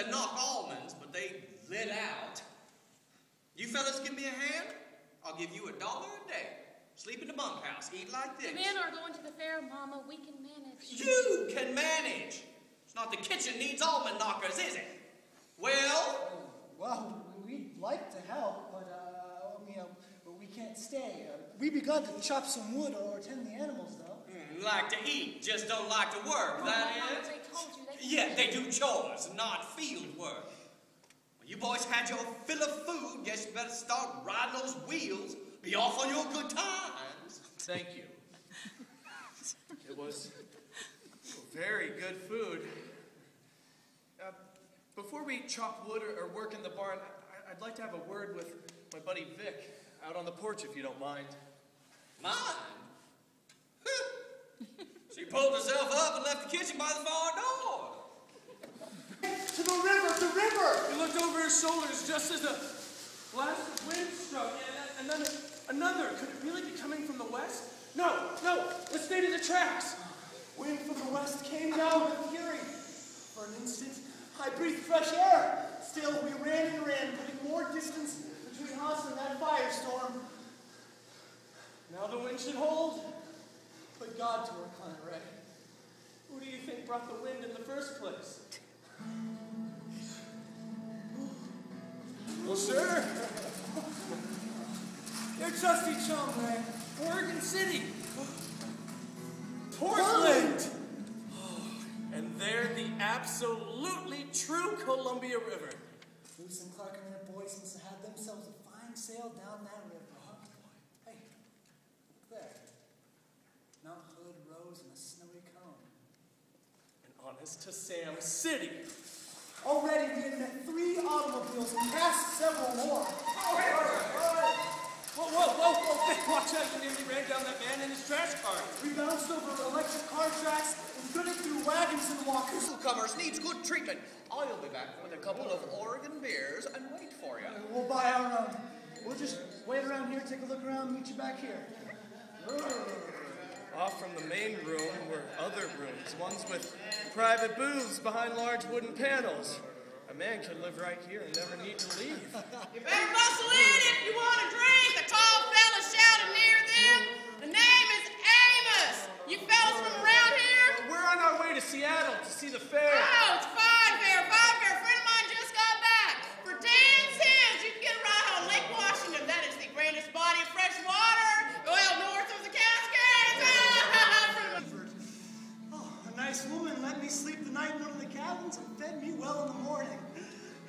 to knock almonds, but they lit out. You fellas give me a hand, I'll give you $1 a day. Sleep in the bunkhouse, eat like this. The men are going to the fair, Mama. We can manage. You can manage. It's not the kitchen needs almond knockers, is it? Well? Well, we'd like to help, but we can't stay. We've begun to chop some wood or tend the animals, though. Like to eat, just don't like to work, that is? They told you they Yeah, they do chores, not field work. When you boys had your fill of food, guess you better start riding those wheels. Be off on your good times. Thank you. It was very good food. Before we chop wood or work in the barn, I'd like to have a word with my buddy Vic out on the porch, if you don't mind. Mine? She pulled herself up and left the kitchen by the far door. To the river, the river! He looked over his shoulders just as a blast of wind struck, and then another. Could it really be coming from the west? No, let's stay to the tracks. Wind from the west came down with fury. For an instant, I breathed fresh air. Still, we ran and ran, putting more distance between us and that firestorm. Now the wind should hold. Put God to work on it, Ray. Who do you think brought the wind in the first place? Well, sir. Your trusty chum, Ray. Oregon City. Portland! And there the absolutely true Columbia River. Lewis and Clark and their boys must have had themselves a fine sail down that river. Hey, there. Mount Hood rose in a snowy cone. And on us to Sam City. Already we had met 3 automobiles and passed several more. Whoa, Vic, watch out, you nearly ran down that man in his trash car. We bounced over electric car tracks and threaded through wagons and walkers. Newcomers needs good treatment. I'll be back with a couple of Oregon beers and wait for you. We'll buy our own. We'll just wait around here, take a look around, meet you back here. Off from the main room were other rooms, ones with private booths behind large wooden panels. A man could live right here and never need to leave. You better bustle in if you want a drink. A tall fella shouted near them. The name is Amos. You fellas from around here? We're on our way to Seattle to see the fair. Oh, it's fine fair. A friend of mine just got back. For 10 cents, you can get a ride on Lake Washington. That is the grandest body of fresh water. Well, north of the Cascades. A nice woman let me sleep the night in one of the cabins and fed me well in the morning.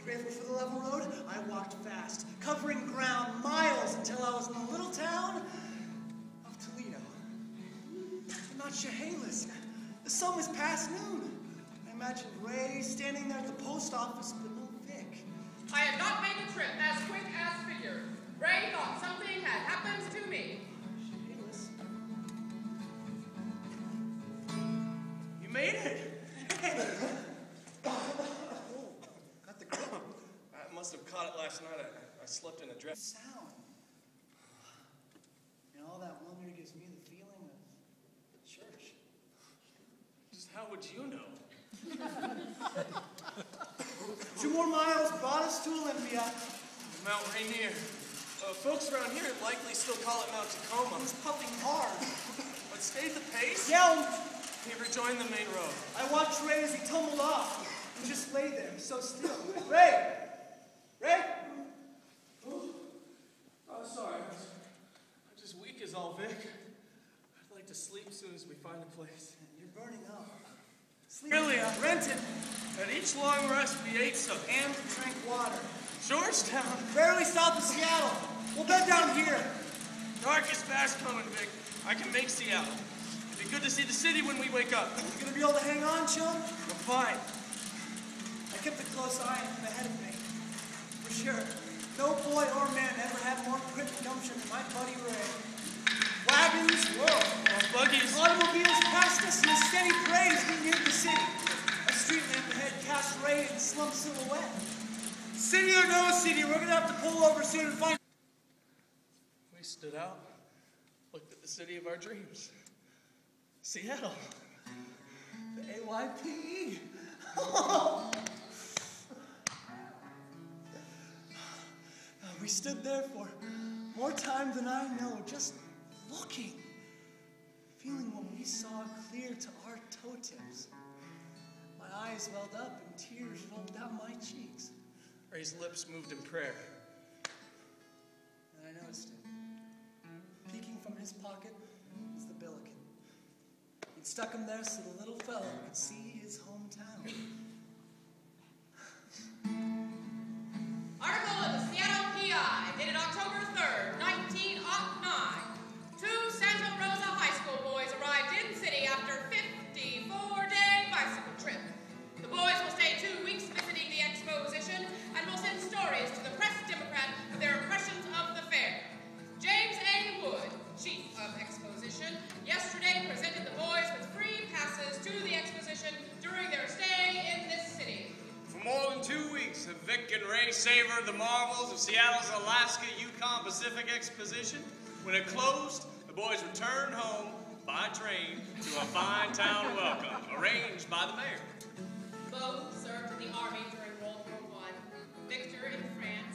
Grateful for the level road, I walked fast, covering ground miles until I was in the little town of Toledo. I'm not Chehalis. The sun was past noon. I imagined Ray standing there at the post office, but no Vic. I had not made the trip as quick as figured. Ray thought something had happened to me. Chehalis. You made it. Hey. I must have caught it last night. I slept in a dress. Sound. And all that wonder gives me the feeling of church. Just how would you know? 2 more miles brought us to Olympia. Mount Rainier. Folks around here likely still call it Mount Tacoma. I was puffing hard. But stayed the pace. Yelled. He rejoined the main road. I watched Ray as he tumbled off and just lay there, so still. Ray! Ray! Oh, sorry. I'm just weak as all, Vic. I'd like to sleep as soon as we find a place. You're burning up. Sleep. Really, I rented. At each long rest, we ate some. And drank water. Georgetown. Barely south of Seattle. We'll bed down here. Dark is fast coming, Vic. I can make Seattle. It'd be good to see the city when we wake up. You gonna be able to hang on, chum? We're fine. I kept a close eye on him ahead of me. For sure. No boy or man ever had more quick gumption than my buddy Ray. Wagons, Buggies. automobiles passed us in a steady parade as we neared the city. A street lamp ahead cast Ray in slump silhouette. City or no city, we're gonna have to pull over soon and find. We stood out, looked at the city of our dreams. Seattle. The AYPE. stood there for more time than I know, just looking, feeling what we saw clear to our toe tips. My eyes welled up and tears rolled down my cheeks. Ray's lips moved in prayer. And I noticed it. Peeking from his pocket was the billiken. He'd stuck him there so the little fellow could see his hometown. Article of the Seattle PI, dated October 3rd, 1909. Two Santa Rosa High School boys arrived in city after 54-day bicycle trip. The boys will stay 2 weeks visiting the exposition and will send stories to the Press Democrat of their impressions of the fair. James A. Wood, Chief of Exposition, yesterday presented the boys with free passes to the exposition during their stay in this city. For more than 2 weeks, have Vic and Ray savored the marvels of Seattle's Alaska-Yukon Pacific Exposition. When it closed, the boys returned home by train to a fine town welcome, arranged by the mayor. Both served in the army during World War I. Victor in France,